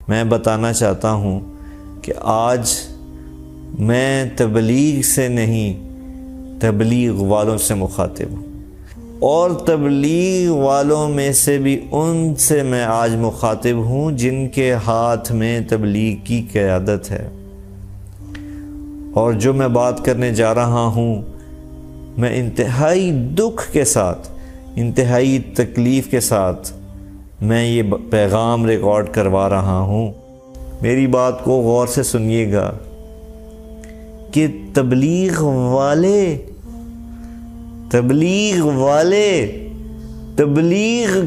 میں بتانا چاہتا ہوں کہ آج میں تبلیغ سے نہیں، تبلیغ والوں سے مخاطب ہوں، اور تبلیغ والوں میں سے بھی ان سے میں آج مخاطب ہوں جن کے ہاتھ میں تبلیغ کی قیادت ہے۔ اور جو میں بات کرنے جا رہا ہوں، میں انتہائی دکھ کے ساتھ، انتہائی تکلیف کے ساتھ میں یہ پیغام ریکارڈ کروا رہا ہوں۔ میری بات کو غور سے سنیے گا کہ تبلیغ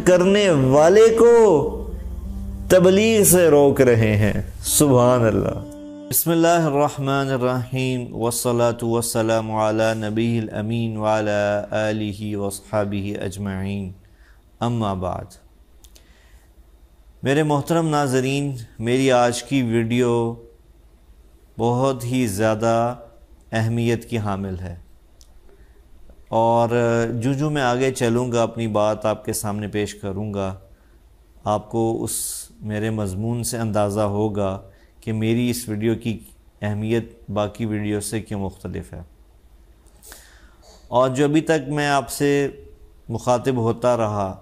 کرنے والے کو تبلیغ سے روک رہے ہیں۔ سبحان اللہ۔ بسم اللہ الرحمن الرحیم، والصلاة والسلام علی نبی الامین وعلی آلہ واصحابہ اجمعین، اما بعد۔ میرے محترم ناظرین، میری آج کی ویڈیو بہت ہی زیادہ اہمیت کی حامل ہے، اور جو میں آگے چلوں گا، اپنی بات آپ کے سامنے پیش کروں گا، آپ کو اس میرے مضمون سے اندازہ ہوگا کہ میری اس ویڈیو کی اہمیت باقی ویڈیو سے کیوں مختلف ہے۔ اور جو ابھی تک میں آپ سے مخاطب ہوتا رہا،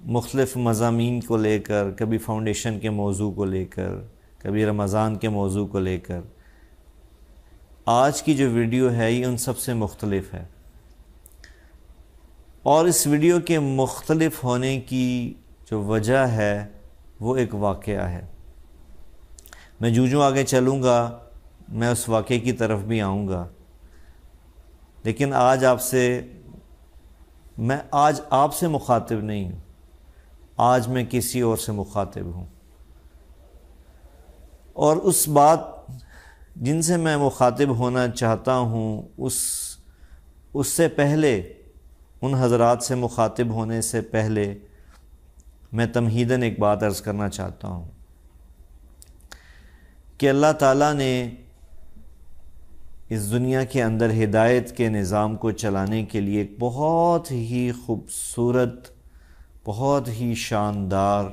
مختلف مضامین کو لے کر، کبھی فاؤنڈیشن کے موضوع کو لے کر، کبھی رمضان کے موضوع کو لے کر، آج کی جو ویڈیو ہے یہ ان سب سے مختلف ہے۔ اور اس ویڈیو کے مختلف ہونے کی جو وجہ ہے وہ ایک واقعہ ہے۔ میں جو آگے چلوں گا میں اس واقعے کی طرف بھی آؤں گا، لیکن آج آپ سے مخاطب نہیں ہوں، آج میں کسی اور سے مخاطب ہوں۔ اور اس بات جن سے میں مخاطب ہونا چاہتا ہوں، اس سے پہلے، ان حضرات سے مخاطب ہونے سے پہلے میں تمہیداً ایک بات عرض کرنا چاہتا ہوں کہ اللہ تعالیٰ نے اس دنیا کے اندر ہدایت کے نظام کو چلانے کے لیے ایک بہت ہی خوبصورت، بہت ہی شاندار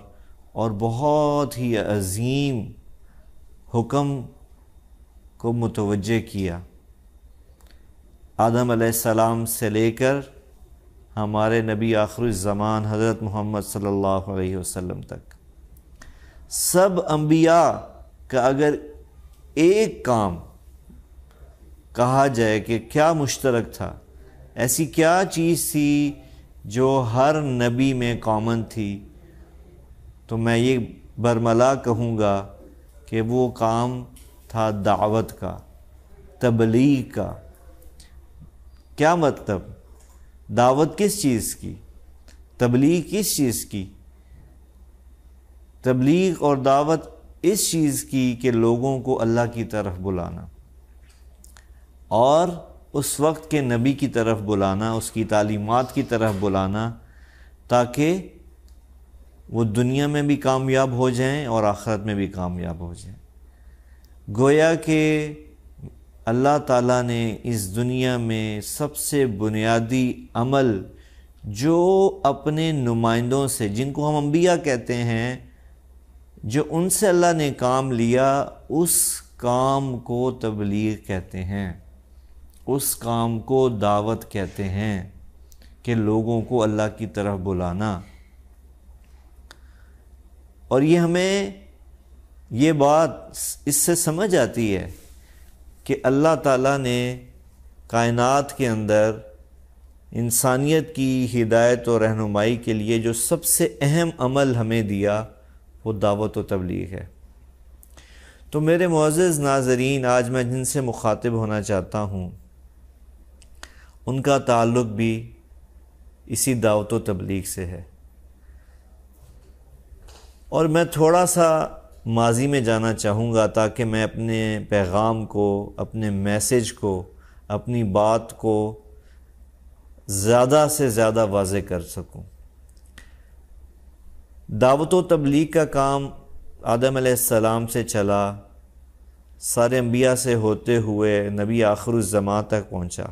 اور بہت ہی عظیم حکم کو متوجہ کیا، آدم علیہ السلام سے لے کر ہمارے نبی آخر الزمان حضرت محمد صلی اللہ علیہ وسلم تک۔ سب انبیاء کا اگر ایک کام کہا جائے کہ کیا مشترک تھا، ایسی کیا چیز تھی جو ہر نبی میں کامن تھی، تو میں یہ برملا کہوں گا کہ وہ کام تھا دعوت کا، تبلیغ کا۔ کیا مطلب؟ دعوت کس چیز کی؟ تبلیغ کس چیز کی؟ تبلیغ اور دعوت اس چیز کی کہ لوگوں کو اللہ کی طرف بلانا، اور اس وقت کے نبی کی طرف بلانا، اس کی تعلیمات کی طرف بلانا، تاکہ وہ دنیا میں بھی کامیاب ہو جائیں اور آخرت میں بھی کامیاب ہو جائیں۔ گویا کہ اللہ تعالیٰ نے اس دنیا میں سب سے بنیادی عمل جو اپنے نمائندوں سے، جن کو ہم انبیاء کہتے ہیں، جو ان سے اللہ نے کام لیا، اس کام کو تبلیغ کہتے ہیں، اس کام کو دعوت کہتے ہیں، کہ لوگوں کو اللہ کی طرف بلانا۔ اور یہ ہمیں یہ بات اس سے سمجھ آتی ہے کہ اللہ تعالیٰ نے کائنات کے اندر انسانیت کی ہدایت و رہنمائی کے لیے جو سب سے اہم عمل ہمیں دیا وہ دعوت و تبلیغ ہے۔ تو میرے معزز ناظرین، آج میں جن سے مخاطب ہونا چاہتا ہوں ان کا تعلق بھی اسی دعوت و تبلیغ سے ہے، اور میں تھوڑا سا ماضی میں جانا چاہوں گا تاکہ میں اپنے پیغام کو، اپنے میسج کو، اپنی بات کو زیادہ سے زیادہ واضح کر سکوں۔ دعوت و تبلیغ کا کام آدم علیہ السلام سے چلا، سارے انبیاء سے ہوتے ہوئے نبی آخر الزمان تک پہنچا،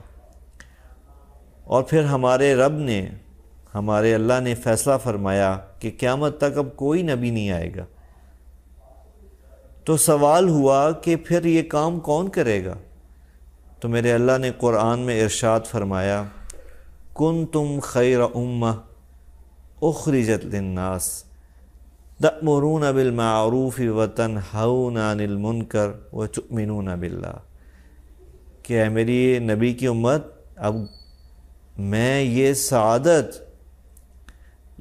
اور پھر ہمارے رب نے، ہمارے اللہ نے فیصلہ فرمایا کہ قیامت تک اب کوئی نبی نہیں آئے گا، تو سوال ہوا کہ پھر یہ کام کون کرے گا؟ تو میرے اللہ نے قرآن میں ارشاد فرمایا کنتم خیر امہ اخرجت للناس تأمرون بالمعروف وتنہون عن المنکر وتؤمنون باللہ، کہ اے میری نبی کی امت، اب میں یہ سعادت،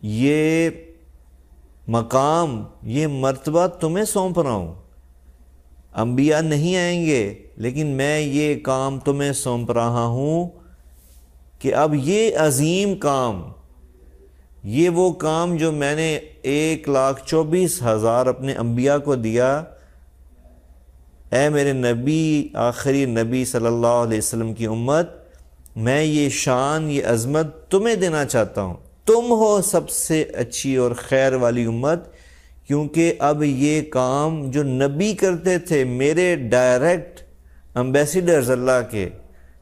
یہ مقام، یہ مرتبہ تمہیں سونپ رہا ہوں۔ انبیاء نہیں آئیں گے، لیکن میں یہ کام تمہیں سونپ رہا ہوں کہ اب یہ عظیم کام، یہ وہ کام جو میں نے 1,24,000 اپنے انبیاء کو دیا، اے میرے نبی، آخری نبی صلی اللہ علیہ وسلم کی امت، میں یہ شان، یہ عظمت تمہیں دینا چاہتا ہوں۔ تم ہو سب سے اچھی اور خیر والی امت، کیونکہ اب یہ کام جو نبی کرتے تھے، میرے ڈائریکٹ امبیسیڈرز اللہ کے،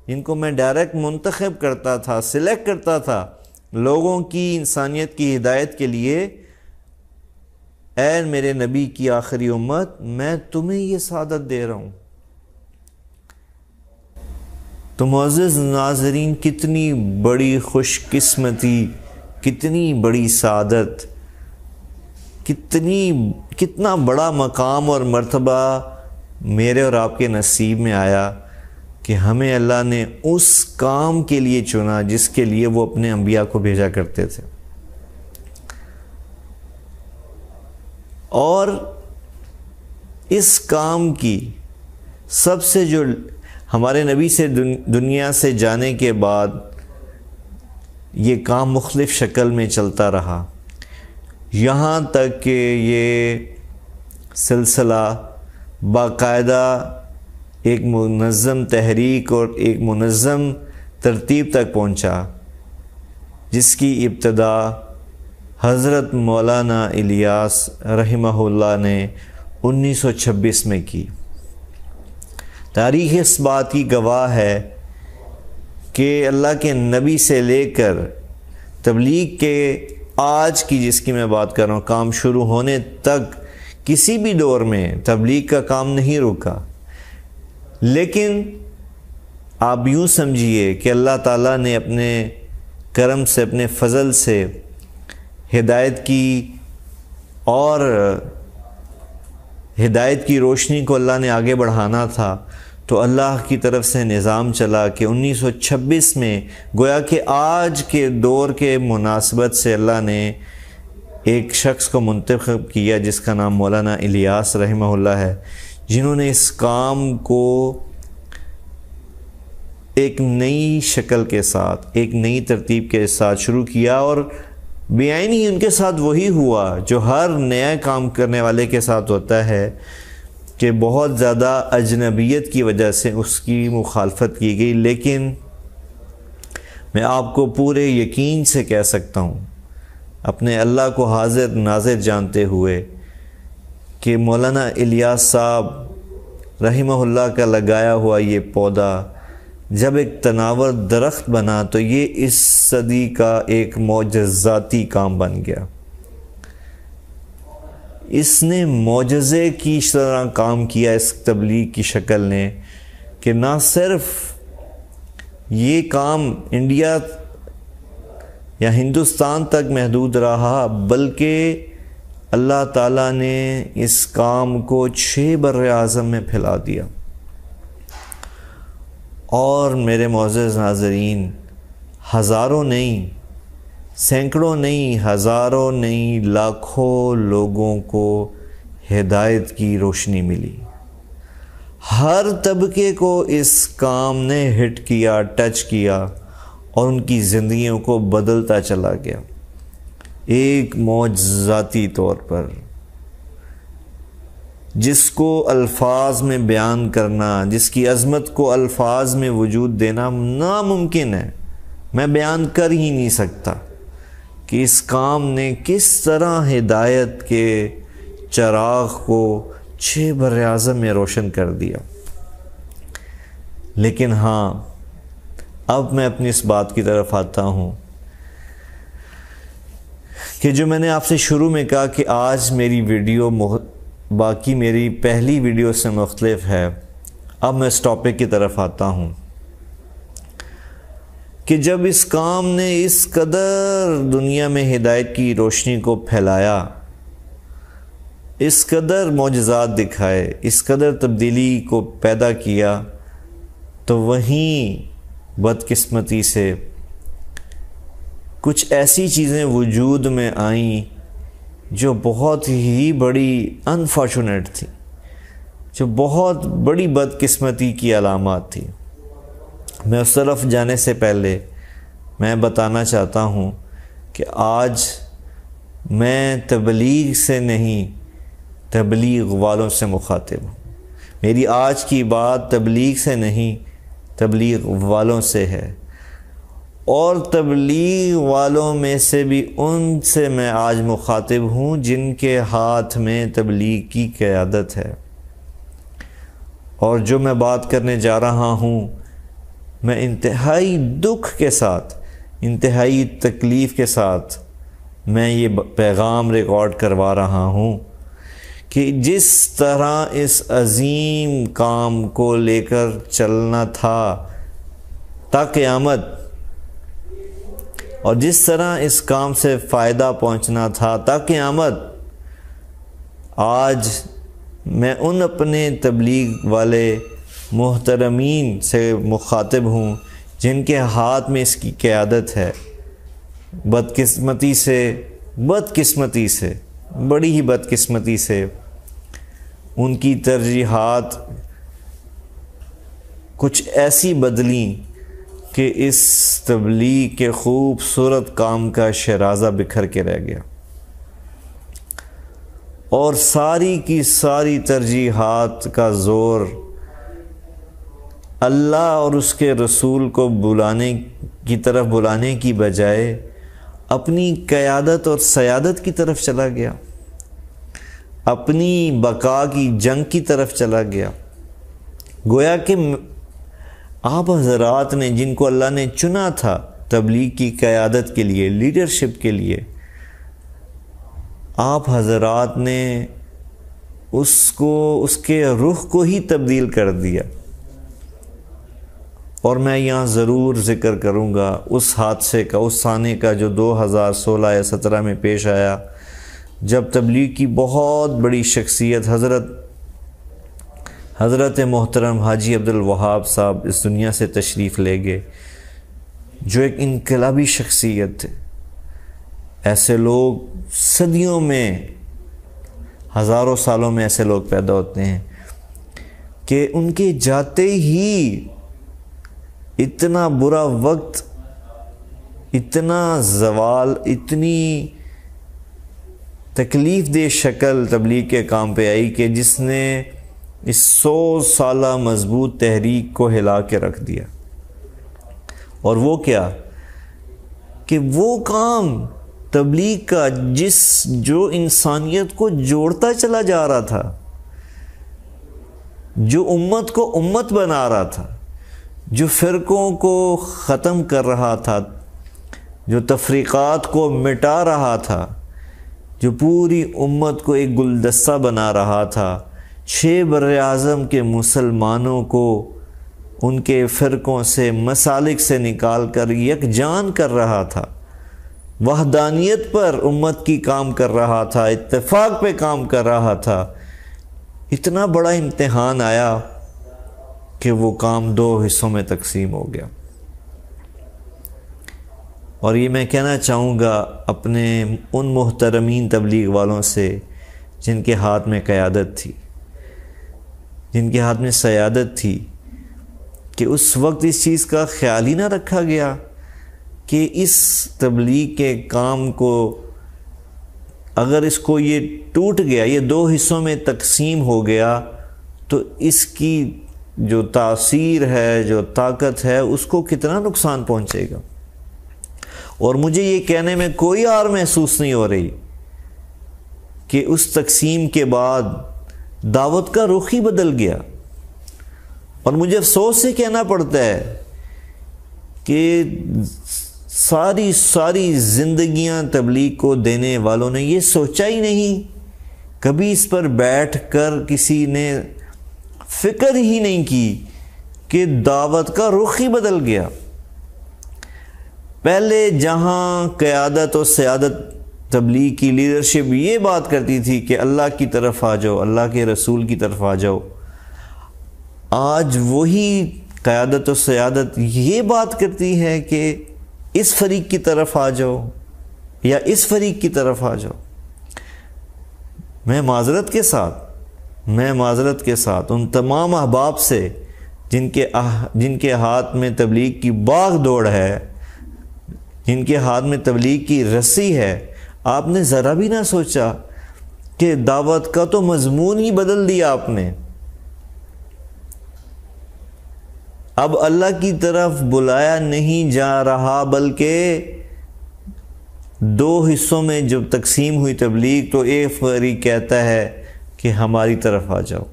جن کو میں ڈائریکٹ منتخب کرتا تھا، سلیکٹ کرتا تھا لوگوں کی، انسانیت کی ہدایت کے لیے، اے میرے نبی کی آخری امت، میں تمہیں یہ سعادت دے رہا ہوں۔ تو معزز ناظرین، کتنی بڑی خوش قسمتی، کتنی بڑی سعادت، کتنا بڑا مقام اور مرتبہ میرے اور آپ کے نصیب میں آیا کہ ہمیں اللہ نے اس کام کے لیے چنا جس کے لیے وہ اپنے انبیاء کو بھیجا کرتے تھے۔ اور اس کام کی سب سے جو ہمارے نبی سے دنیا سے جانے کے بعد یہ کام مختلف شکل میں چلتا رہا، یہاں تک کہ یہ سلسلہ باقاعدہ ایک منظم تحریک اور ایک منظم ترتیب تک پہنچا، جس کی ابتدا حضرت مولانا الیاس رحمہ اللہ نے 1926 میں کی۔ تاریخ اس بات کی گواہ ہے کہ اللہ کے نبی سے لے کر تبلیغ کے آج کی، جس کی میں بات کر رہا ہوں، کام شروع ہونے تک کسی بھی دور میں تبلیغ کا کام نہیں رکا۔ لیکن آپ یوں سمجھیے کہ اللہ تعالیٰ نے اپنے کرم سے، اپنے فضل سے ہدایت کی، اور ہدایت کی روشنی کو اللہ نے آگے بڑھانا تھا، تو اللہ کی طرف سے نظام چلا کہ 1926 میں گویا کہ آج کے دور کے مناسبت سے اللہ نے ایک شخص کو منتخب کیا جس کا نام مولانا الیاس رحمہ اللہ ہے، جنہوں نے اس کام کو ایک نئی شکل کے ساتھ، ایک نئی ترتیب کے ساتھ شروع کیا، اور بیان ہی ان کے ساتھ وہی ہوا جو ہر نیا کام کرنے والے کے ساتھ ہوتا ہے، کہ بہت زیادہ اجنبیت کی وجہ سے اس کی مخالفت کی گئی۔ لیکن میں آپ کو پورے یقین سے کہہ سکتا ہوں، اپنے اللہ کو حاضر ناظر جانتے ہوئے، کہ مولانا الیاس صاحب رحمہ اللہ کا لگایا ہوا یہ پودا جب ایک تناور درخت بنا تو یہ اس صدی کا ایک معجزاتی کام بن گیا۔ اس نے معجزے کی طرح کام کیا اس تبلیغ کی شکل نے، کہ نہ صرف یہ کام انڈیا یا ہندوستان تک محدود رہا، بلکہ اللہ تعالیٰ نے اس کام کو 6 بر اعظم میں پھیلا دیا۔ اور میرے معزز ناظرین، ہزاروں نہیں، سینکڑوں نہیں، ہزاروں نہیں، لاکھوں لوگوں کو ہدایت کی روشنی ملی۔ ہر طبقے کو اس کام نے ہٹ کیا، ٹچ کیا، اور ان کی زندگیوں کو بدلتا چلا گیا ایک معجزاتی طور پر، جس کو الفاظ میں بیان کرنا، جس کی عظمت کو الفاظ میں وجود دینا ناممکن ہے۔ میں بیان کر ہی نہیں سکتا کہ اس کام نے کس طرح ہدایت کے چراغ کو 6 بر اعظم میں روشن کر دیا۔ لیکن ہاں، اب میں اپنی اس بات کی طرف آتا ہوں کہ جو میں نے آپ سے شروع میں کہا کہ آج میری ویڈیو باقی میری پہلی ویڈیو سے مختلف ہے۔ اب میں اس ٹاپک کی طرف آتا ہوں کہ جب اس کام نے اس قدر دنیا میں ہدایت کی روشنی کو پھیلایا، اس قدر معجزات دکھائے، اس قدر تبدیلی کو پیدا کیا، تو وہیں بدقسمتی سے کچھ ایسی چیزیں وجود میں آئیں جو بہت ہی بڑی انفارچونیٹ تھی، جو بہت بڑی بدقسمتی کی علامات تھی۔ میں اس طرف جانے سے پہلے میں بتانا چاہتا ہوں کہ آج میں تبلیغ سے نہیں، تبلیغ والوں سے مخاطب ہوں۔ میری آج کی بات تبلیغ سے نہیں، تبلیغ والوں سے ہے، اور تبلیغ والوں میں سے بھی ان سے میں آج مخاطب ہوں جن کے ہاتھ میں تبلیغ کی قیادت ہے۔ اور جو میں بات کرنے جا رہا ہوں، میں انتہائی دکھ کے ساتھ، انتہائی تکلیف کے ساتھ میں یہ پیغام ریکارڈ کروا رہا ہوں کہ جس طرح اس عظیم کام کو لے کر چلنا تھا تا قیامت، اور جس طرح اس کام سے فائدہ پہنچنا تھا تا قیامت، آج میں ان اپنے تبلیغ والے محترمین سے مخاطب ہوں جن کے ہاتھ میں اس کی قیادت ہے۔ بدقسمتی سے بڑی ہی بدقسمتی سے ان کی ترجیحات کچھ ایسی بدلیں کہ اس تبلیغ کے خوبصورت کام کا شیرازہ بکھر کے رہ گیا، اور ساری کی ساری ترجیحات کا زور اللہ اور اس کے رسول کو بلانے کی بجائے اپنی قیادت اور سیادت کی طرف چلا گیا، اپنی بقا کی جنگ کی طرف چلا گیا۔ گویا کہ آپ حضرات نے، جن کو اللہ نے چنا تھا تبلیغ کی قیادت کے لیے، لیڈرشپ کے لیے، آپ حضرات نے اس کے رخ کو ہی تبدیل کر دیا۔ اور میں یہاں ضرور ذکر کروں گا اس حادثے کا، اس سانے کا جو 2016 یا 17 میں پیش آیا، جب تبلیغ کی بہت بڑی شخصیت حضرت محترم حاجی عبدالوہاب صاحب اس دنیا سے تشریف لے گئے، جو ایک انقلابی شخصیت تھے۔ ایسے لوگ صدیوں میں، ہزاروں سالوں میں ایسے لوگ پیدا ہوتے ہیں کہ ان کے جاتے ہی اتنا برا وقت، اتنا زوال، اتنی تکلیف دہ شکل تبلیغ کے کام پہ آئی کہ جس نے اس 100 سالہ مضبوط تحریک کو ہلا کے رکھ دیا۔ اور وہ کیا کہ وہ کام تبلیغ کا جو انسانیت کو جوڑتا چلا جا رہا تھا، جو امت کو امت بنا رہا تھا، جو فرقوں کو ختم کر رہا تھا، جو تفریقات کو مٹا رہا تھا، جو پوری امت کو ایک گلدستہ بنا رہا تھا، 6 براعظم کے مسلمانوں کو ان کے فرقوں سے، مسالک سے نکال کر یکجان کر رہا تھا، وحدانیت پر امت کی کام کر رہا تھا، اتفاق پہ کام کر رہا تھا، اتنا بڑا امتحان آیا کہ وہ کام 2 حصوں میں تقسیم ہو گیا۔ اور یہ میں کہنا چاہوں گا اپنے ان محترمین تبلیغ والوں سے جن کے ہاتھ میں قیادت تھی، جن کے ہاتھ میں سیادت تھی، کہ اس وقت اس چیز کا خیال ہی نہ رکھا گیا کہ اس تبلیغ کے کام کو، اگر اس کو یہ ٹوٹ گیا، یہ 2 حصوں میں تقسیم ہو گیا، تو اس کی جو تاثیر ہے، جو طاقت ہے، اس کو کتنا نقصان پہنچے گا۔ اور مجھے یہ کہنے میں کوئی آر محسوس نہیں ہو رہی کہ اس تقسیم کے بعد دعوت کا رخ ہی بدل گیا۔ اور مجھے افسوس سے کہنا پڑتا ہے کہ ساری زندگیاں تبلیغ کو دینے والوں نے یہ سوچا ہی نہیں کبھی اس پر بیٹھ کر کسی نے فکر ہی نہیں کی کہ دعوت کا رخ ہی بدل گیا۔ پہلے جہاں قیادت و سیادت تبلیغ کی لیڈرشپ یہ بات کرتی تھی کہ اللہ کی طرف آ جاؤ، اللہ کے رسول کی طرف آ جاؤ، آج وہی قیادت و سیادت یہ بات کرتی ہے کہ اس فریق کی طرف آ جاؤ یا اس فریق کی طرف آ جاؤ۔ میں معذرت کے ساتھ ان تمام احباب سے جن کے ہاتھ میں تبلیغ کی باغ دوڑ ہے، جن کے ہاتھ میں تبلیغ کی رسی ہے، آپ نے ذرا بھی نہ سوچا کہ دعوت کا تو مضمون ہی بدل دیا آپ نے۔ اب اللہ کی طرف بلایا نہیں جا رہا، بلکہ دو حصوں میں جب تقسیم ہوئی تبلیغ تو ایک فریق کہتا ہے کہ ہماری طرف آ جاؤ،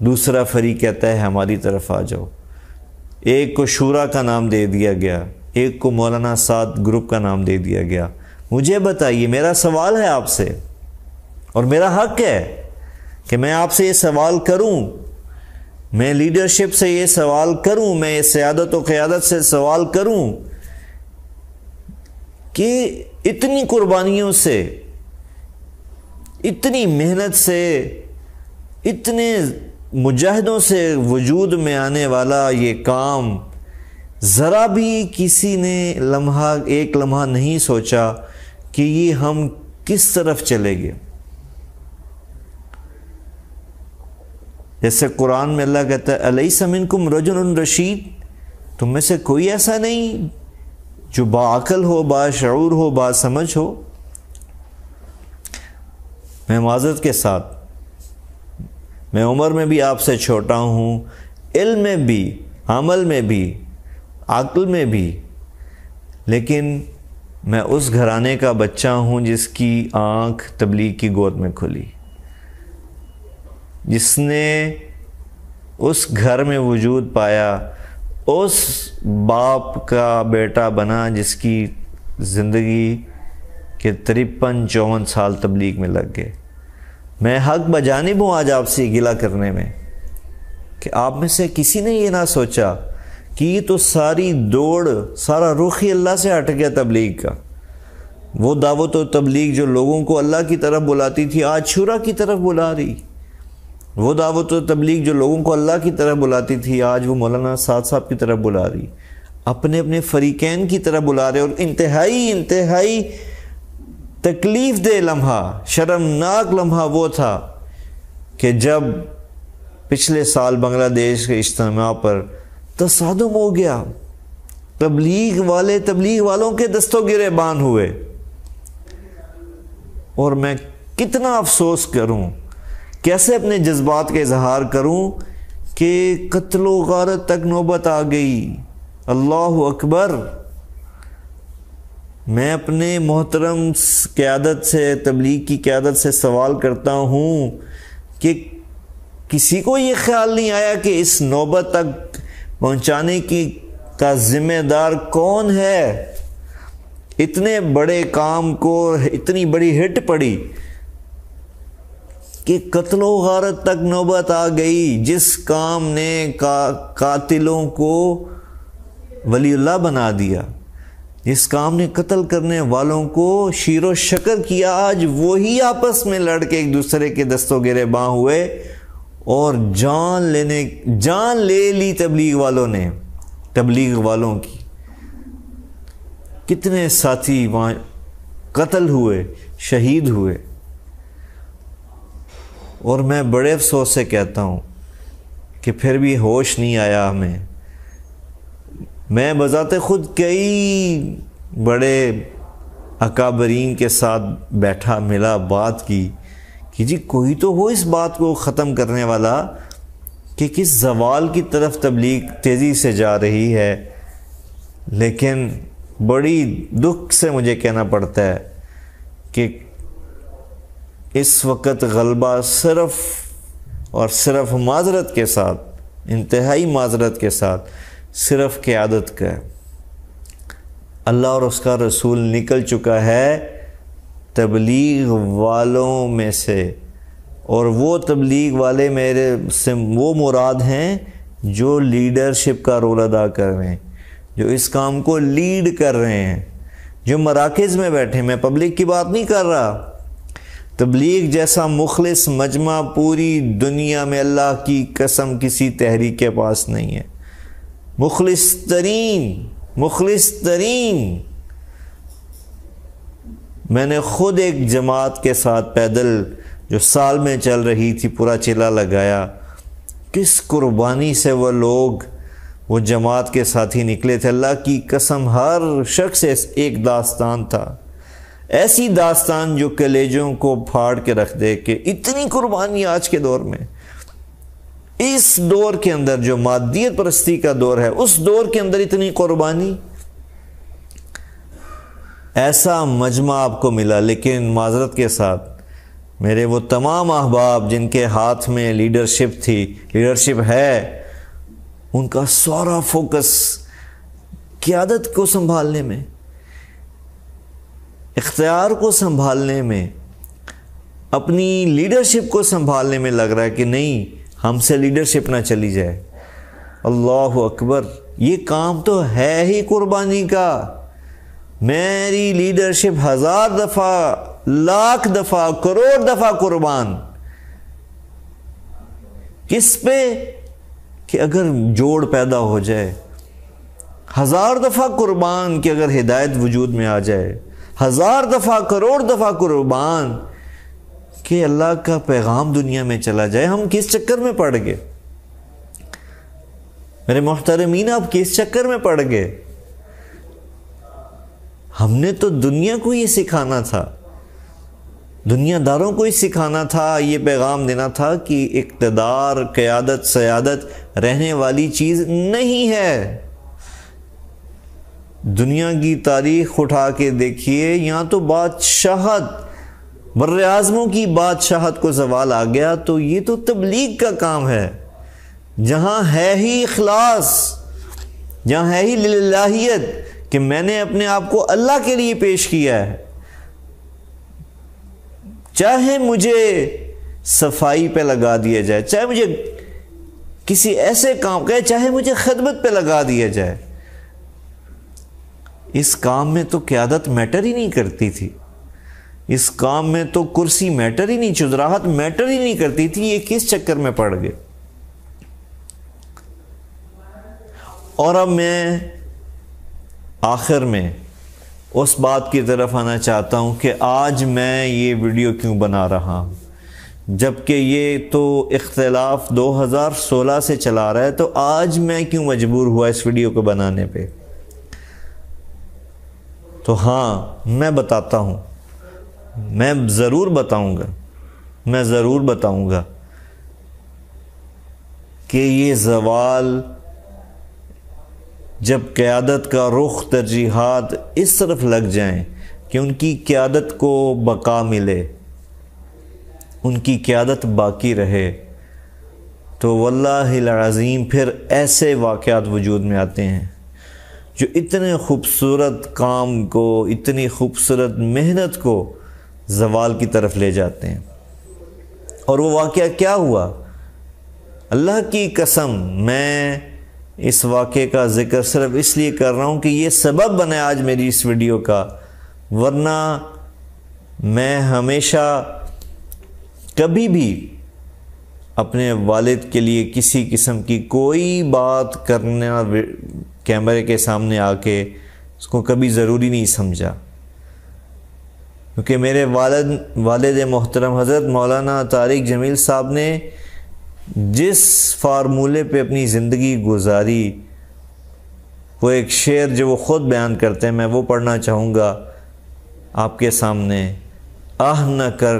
دوسرا فریق کہتا ہے ہماری طرف آ جاؤ۔ ایک کو شورا کا نام دے دیا گیا، ایک کو مولانا سعد گروپ کا نام دے دیا گیا۔ مجھے بتائیے، میرا سوال ہے آپ سے اور میرا حق ہے کہ میں آپ سے یہ سوال کروں، میں لیڈرشپ سے یہ سوال کروں، میں سیادت و قیادت سے سوال کروں کہ اتنی قربانیوں سے، اتنی محنت سے، اتنے مجاہدوں سے وجود میں آنے والا یہ کام ذرا بھی کسی نے ایک لمحہ نہیں سوچا کہ یہ ہم کس طرف چلے گئے۔ جیسے قرآن میں اللہ کہتا ہے الیس منکم رجل رشید، تم میں سے کوئی ایسا نہیں جو باعقل ہو، باشعور ہو، باسمجھ ہو۔ میں معذرت کے ساتھ، میں عمر میں بھی آپ سے چھوٹا ہوں، علم میں بھی، عمل میں بھی، عقل میں بھی، لیکن میں اس گھرانے کا بچہ ہوں جس کی آنکھ تبلیغ کی گود میں کھلی، جس نے اس گھر میں وجود پایا، اس باپ کا بیٹا بنا جس کی زندگی کے 53-54 سال تبلیغ میں لگ گئے۔ میں حق بجانب ہوں آج آپ سے گلہ کرنے میں کہ آپ میں سے کسی نے یہ نہ سوچا کہ یہ تو ساری دوڑ، سارا رخ ہی اللہ سے ہٹ گیا تبلیغ کا۔ وہ دعوت و تبلیغ جو لوگوں کو اللہ کی طرف بلاتی تھی آج شورا کی طرف بلا رہی، وہ دعوت و تبلیغ جو لوگوں کو اللہ کی طرف بلاتی تھی آج وہ مولانا سعد صاحب کی طرف بلا رہی، اپنے اپنے فریقین کی طرف بلا رہے۔ اور انتہائی تکلیف دہ لمحہ، شرمناک لمحہ وہ تھا کہ جب پچھلے سال بنگلہ دیش کے اجتماع پر تصادم ہو گیا، تبلیغ والوں کے دستوں گریبان ہوئے، اور میں کتنا افسوس کروں، کیسے اپنے جذبات کا اظہار کروں کہ قتل و غارت تک نوبت آ گئی۔ اللہ اکبر۔ میں اپنے محترم قیادت سے، تبلیغ کی قیادت سے سوال کرتا ہوں کہ کسی کو یہ خیال نہیں آیا کہ اس نوبت تک پہنچانے کا ذمہ دار کون ہے؟ اتنے بڑے کام کو اتنی بڑی ہٹ پڑی کہ قتل و غارت تک نوبت آ گئی، جس کام نے قاتلوں کو ولی اللہ بنا دیا، جس کام نے قتل کرنے والوں کو شیر و شکر کیا، آج وہی آپس میں لڑ کے ایک دوسرے کے دستوں گریباں ہوئے اور جان لے لی تبلیغ والوں نے، تبلیغ والوں کی۔ کتنے ساتھی وہاں قتل ہوئے، شہید ہوئے، اور میں بڑے افسوس سے کہتا ہوں کہ پھر بھی ہوش نہیں آیا ہمیں۔ میں بذات خود کئی بڑے اکابرین کے ساتھ بیٹھا، ملا، بات کی کہ جی کوئی تو ہو اس بات کو ختم کرنے والا کہ کس زوال کی طرف تبلیغ تیزی سے جا رہی ہے۔ لیکن بڑی دکھ سے مجھے کہنا پڑتا ہے کہ اس وقت غلبہ صرف اور صرف معذرت کے ساتھ، انتہائی معذرت کے ساتھ، صرف قیادت کا ہے۔ اللہ اور اس کا رسول نکل چکا ہے تبلیغ والوں میں سے، اور وہ تبلیغ والے میرے سے وہ مراد ہیں جو لیڈرشپ کا رول ادا کر رہے ہیں، جو اس کام کو لیڈ کر رہے ہیں، جو مراکز میں بیٹھے. میں پبلک کی بات نہیں کر رہا. تبلیغ جیسا مخلص مجمع پوری دنیا میں اللہ کی قسم کسی تحریک کے پاس نہیں ہے. مخلص ترین. میں نے خود ایک جماعت کے ساتھ پیدل جو سال میں چل رہی تھی پورا چلا لگایا. کس قربانی سے وہ لوگ وہ جماعت کے ساتھی نکلے تھے. اللہ کی قسم ہر شخص ایک داستان تھا، ایسی داستان جو کلیجوں کو پھاڑ کے رکھ دے کہ اتنی قربانی آج کے دور میں، اس دور کے اندر جو مادیت پرستی کا دور ہے، اس دور کے اندر اتنی قربانی. ایسا مجمع آپ کو ملا. لیکن معذرت کے ساتھ میرے وہ تمام احباب جن کے ہاتھ میں لیڈرشپ ہے، ان کا سارا فوکس قیادت کو سنبھالنے میں، اختیار کو سنبھالنے میں، اپنی لیڈرشپ کو سنبھالنے میں لگ رہا ہے کہ نہیں ہم سے لیڈرشپ نہ چلی جائے. اللہ اکبر. یہ کام تو ہے ہی قربانی کا. میری لیڈرشپ 1000 دفعہ، لاکھ دفعہ، کروڑ دفعہ قربان. کس پہ؟ کہ اگر جوڑ پیدا ہو جائے. 1000 دفعہ قربان کہ اگر ہدایت وجود میں آ جائے. 1000 دفعہ، کروڑ دفعہ قربان کہ اللہ کا پیغام دنیا میں چلا جائے. ہم کس چکر میں پڑ گئے میرے محترمین؟ آپ کس چکر میں پڑ گئے؟ ہم نے تو دنیا کو یہ سکھانا تھا، دنیا داروں کو ہی سکھانا تھا، یہ پیغام دینا تھا کہ اقتدار، قیادت، سیادت رہنے والی چیز نہیں ہے. دنیا کی تاریخ اٹھا کے دیکھیے، یہاں تو بادشاہت، بر اعظموں کی بادشاہت کو زوال آ گیا. تو یہ تو تبلیغ کا کام ہے. جہاں ہے ہی اخلاص، جہاں ہے ہی للہیت کہ میں نے اپنے آپ کو اللہ کے لیے پیش کیا ہے، چاہے مجھے صفائی پہ لگا دیا جائے، چاہے مجھے کسی ایسے کام کہے، چاہے مجھے خدمت پہ لگا دیا جائے. اس کام میں تو قیادت میٹر ہی نہیں کرتی تھی. اس کام میں تو کرسی میٹر ہی نہیں، چودراہٹ میٹر ہی نہیں کرتی تھی. یہ کس چکر میں پڑ گئے؟ اور اب میں آخر میں اس بات کی طرف آنا چاہتا ہوں کہ آج میں یہ ویڈیو کیوں بنا رہا ہوں، جبکہ یہ تو اختلاف 2016 سے چلا رہا ہے. تو آج میں کیوں مجبور ہوا اس ویڈیو کو بنانے پہ؟ تو ہاں، میں بتاتا ہوں، میں ضرور بتاؤں گا کہ یہ زوال، جب قیادت کا رخ، ترجیحات اس طرف لگ جائیں کہ ان کی قیادت کو بقا ملے، ان کی قیادت باقی رہے، تو واللہ العظیم پھر ایسے واقعات وجود میں آتے ہیں جو اتنے خوبصورت کام کو، اتنی خوبصورت محنت کو زوال کی طرف لے جاتے ہیں. اور وہ واقعہ کیا ہوا؟ اللہ کی قسم میں اس واقعے کا ذکر صرف اس لیے کر رہا ہوں کہ یہ سبب بنے آج میری اس ویڈیو کا، ورنہ میں ہمیشہ کبھی بھی اپنے والد کے لیے کسی قسم کی کوئی بات کرنا کیمرے کے سامنے آ کے اس کو کبھی ضروری نہیں سمجھا، کیونکہ میرے والد محترم حضرت مولانا طارق جمیل صاحب نے جس فارمولے پہ اپنی زندگی گزاری، وہ ایک شعر جو وہ خود بیان کرتے ہیں، میں وہ پڑھنا چاہوں گا آپ کے سامنے. آہ نہ کر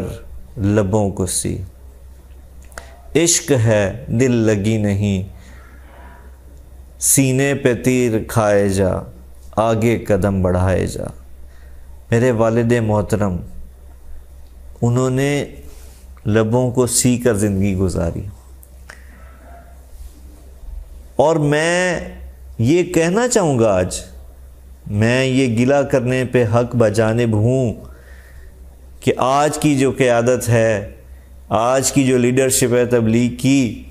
لبوں کو سی، عشق ہے دل لگی نہیں، سینے پہ تیر کھائے جا، آگے قدم بڑھائے جا. میرے والد محترم، انہوں نے لبوں کو سی کر زندگی گزاری. اور میں یہ کہنا چاہوں گا آج، میں یہ گلہ کرنے پہ حق بجانب ہوں کہ آج کی جو قیادت ہے، آج کی جو لیڈرشپ ہے تبلیغ کی،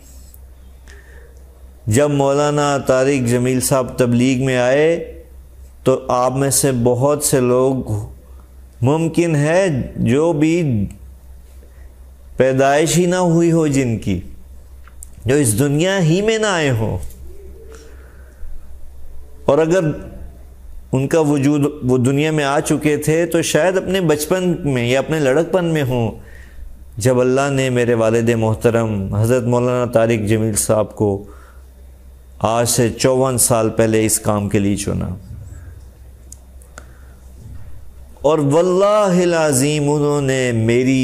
جب مولانا طارق جمیل صاحب تبلیغ میں آئے تو آپ میں سے بہت سے لوگ ممکن ہے جو بھی پیدائش ہی نہ ہوئی ہو، جن کی، جو اس دنیا ہی میں نہ آئے ہوں، اور اگر ان کا وجود وہ دنیا میں آ چکے تھے تو شاید اپنے بچپن میں یا اپنے لڑکپن میں ہوں، جب اللہ نے میرے والد محترم حضرت مولانا طارق جمیل صاحب کو آج سے 54 سال پہلے اس کام کے لیے چنا۔ اور واللہ العظیم انہوں نے میری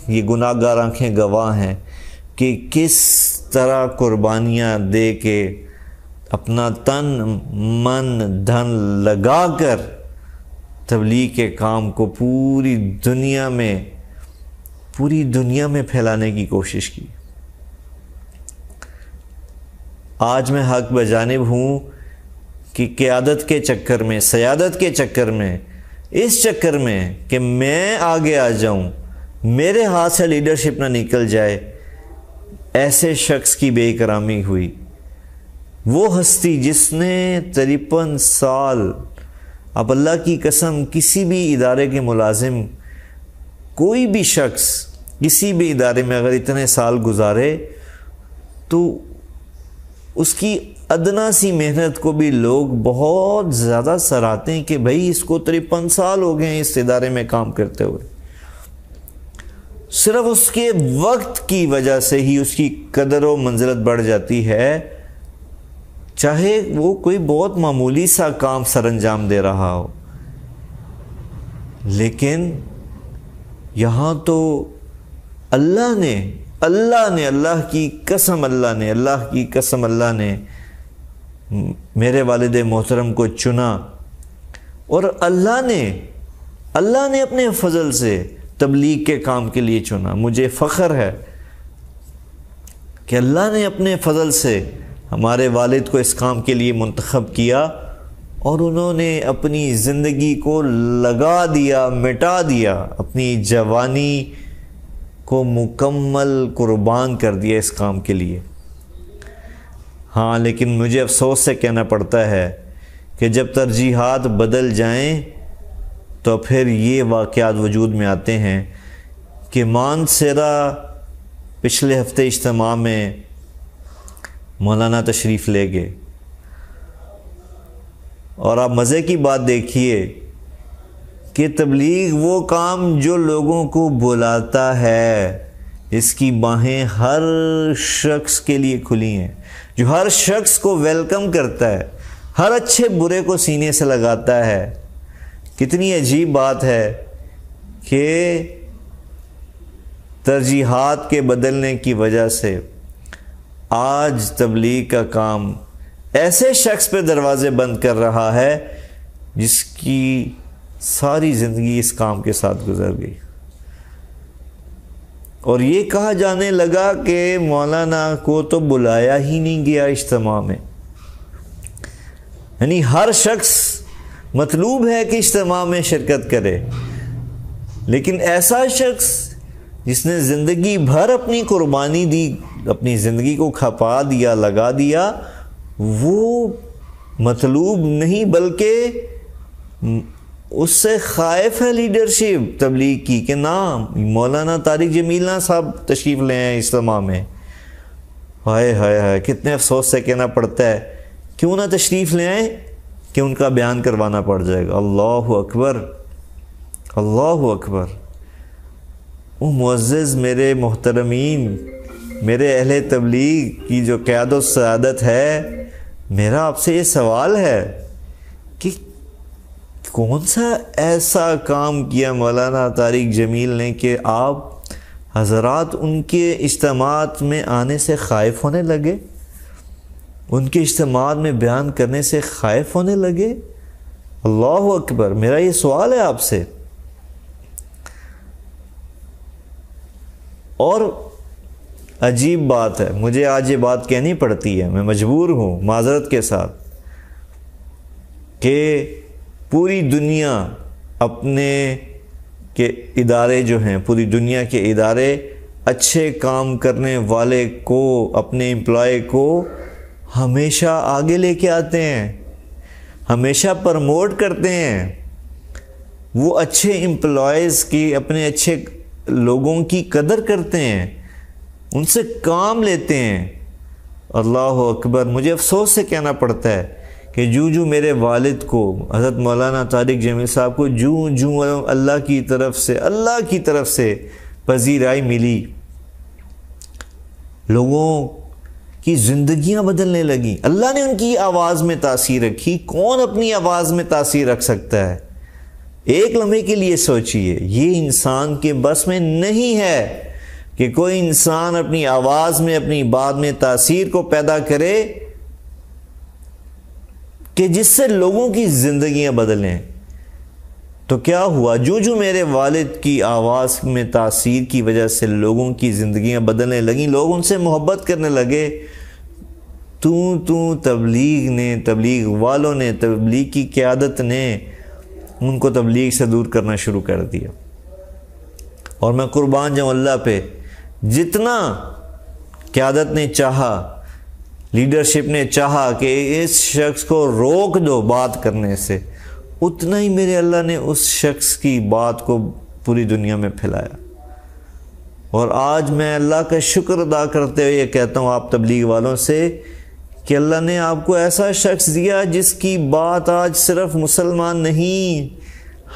یہ گناہ گار آنکھیں گواہ ہیں کہ کس طرح قربانیاں دے کے اپنا تن من دھن لگا کر تبلیغ کے کام کو پوری دنیا میں پھیلانے کی کوشش کی۔ آج میں حق بجانب ہوں کہ قیادت کے چکر میں، سیادت کے چکر میں، اس چکر میں کہ میں آگے آ جاؤں، میرے ہاتھ سے لیڈرشپ نہ نکل جائے، ایسے شخص کی بے اکرامی ہوئی۔ وہ ہستی جس نے 53 سال، اب اللہ کی قسم کسی بھی ادارے کے ملازم، کوئی بھی شخص کسی بھی ادارے میں اگر اتنے سال گزارے تو اس کی ادنا سی محنت کو بھی لوگ بہت زیادہ سراہتے ہیں کہ بھئی اس کو 53 سال ہو گئے ہیں اس ادارے میں کام کرتے ہوئے۔ صرف اس کے وقت کی وجہ سے ہی اس کی قدر و منزلت بڑھ جاتی ہے، چاہے وہ کوئی بہت معمولی سا کام سر انجام دے رہا ہو۔ لیکن یہاں تو اللہ نے اللہ کی قسم اللہ نے میرے والد محترم کو چنا، اور اللہ نے اپنے فضل سے تبلیغ کے کام کے لیے چنا۔ مجھے فخر ہے کہ اللہ نے اپنے فضل سے ہمارے والد کو اس کام کے لیے منتخب کیا، اور انہوں نے اپنی زندگی کو لگا دیا، مٹا دیا، اپنی جوانی کو مکمل قربان کر دیا اس کام کے لیے۔ ہاں، لیکن مجھے افسوس سے کہنا پڑتا ہے کہ جب ترجیحات بدل جائیں تو پھر یہ واقعات وجود میں آتے ہیں کہ مانسیرا پچھلے ہفتے اجتماع میں مولانا تشریف لے گئے، اور آپ مزے کی بات دیکھیے کہ تبلیغ وہ کام جو لوگوں کو بلاتا ہے، اس کی باہیں ہر شخص کے لیے کھلی ہیں، جو ہر شخص کو ویلکم کرتا ہے، ہر اچھے برے کو سینے سے لگاتا ہے۔ کتنی عجیب بات ہے کہ ترجیحات کے بدلنے کی وجہ سے آج تبلیغ کا کام ایسے شخص پہ دروازے بند کر رہا ہے جس کی ساری زندگی اس کام کے ساتھ گزر گئی، اور یہ کہا جانے لگا کہ مولانا کو تو بلایا ہی نہیں گیا اجتماع میں۔ یعنی ہر شخص مطلوب ہے کہ اجتماع میں شرکت کرے، لیکن ایسا شخص جس نے زندگی بھر اپنی قربانی دی، اپنی زندگی کو کھپا دیا، لگا دیا، وہ مطلوب نہیں بلکہ اس سے خائف ہے لیڈرشپ تبلیغ کی کہ نام مولانا طارق جمیل صاحب تشریف لے آئیں اجتماع میں۔ ہائے ہائے ہائے، کتنے افسوس سے کہنا پڑتا ہے، کیوں نہ تشریف لے آئیں کہ ان کا بیان کروانا پڑ جائے گا۔ اللہ اکبر، اللہ اکبر۔ وہ معزز میرے محترمین، میرے اہل تبلیغ کی جو قیادت و سعادت ہے، میرا آپ سے یہ سوال ہے کہ کون سا ایسا کام کیا مولانا طارق جمیل نے کہ آپ حضرات ان کے اجتماعات میں آنے سے خائف ہونے لگے، ان کے اجتماعات میں بیان کرنے سے خائف ہونے لگے؟ اللہ اکبر، میرا یہ سوال ہے آپ سے۔ اور عجیب بات ہے، مجھے آج یہ بات کہنی پڑتی ہے، میں مجبور ہوں معذرت کے ساتھ، کہ پوری دنیا اپنے کہ ادارے جو ہیں، پوری دنیا کے ادارے اچھے کام کرنے والے کو، اپنے امپلائی کو ہمیشہ آگے لے کے آتے ہیں، ہمیشہ پرموٹ کرتے ہیں. وہ اچھے امپلائیز کی، اپنے اچھے لوگوں کی قدر کرتے ہیں، ان سے کام لیتے ہیں. اللہ اکبر. مجھے افسوس سے کہنا پڑتا ہے کہ جو میرے والد کو، حضرت مولانا طارق جمیل صاحب کو جو اللہ کی طرف سے پذیرائی ملی، لوگوں کی زندگیاں بدلنے لگیں. اللہ نے ان کی آواز میں تاثیر رکھی. کون اپنی آواز میں تاثیر رکھ سکتا ہے؟ ایک لمحے کے لیے سوچئے، یہ انسان کے بس میں نہیں ہے کہ کوئی انسان اپنی آواز میں، اپنی بات میں تاثیر کو پیدا کرے کہ جس سے لوگوں کی زندگیاں بدلیں. تو کیا ہوا؟ جو میرے والد کی آواز میں تاثیر کی وجہ سے لوگوں کی زندگیاں بدلنے لگیں، لوگ ان سے محبت کرنے لگے. تبلیغ والوں نے، تبلیغ کی قیادت نے ان کو تبلیغ سے دور کرنا شروع کر دیا. اور میں قربان جاؤں اللہ پہ، جتنا قیادت نے چاہا، لیڈرشپ نے چاہا کہ اس شخص کو روک دو بات کرنے سے، اتنا ہی میرے اللہ نے اس شخص کی بات کو پوری دنیا میں پھیلایا. اور آج میں اللہ کا شکر ادا کرتے ہوئے یہ کہتا ہوں آپ تبلیغ والوں سے کہ اللہ نے آپ کو ایسا شخص دیا جس کی بات آج صرف مسلمان نہیں،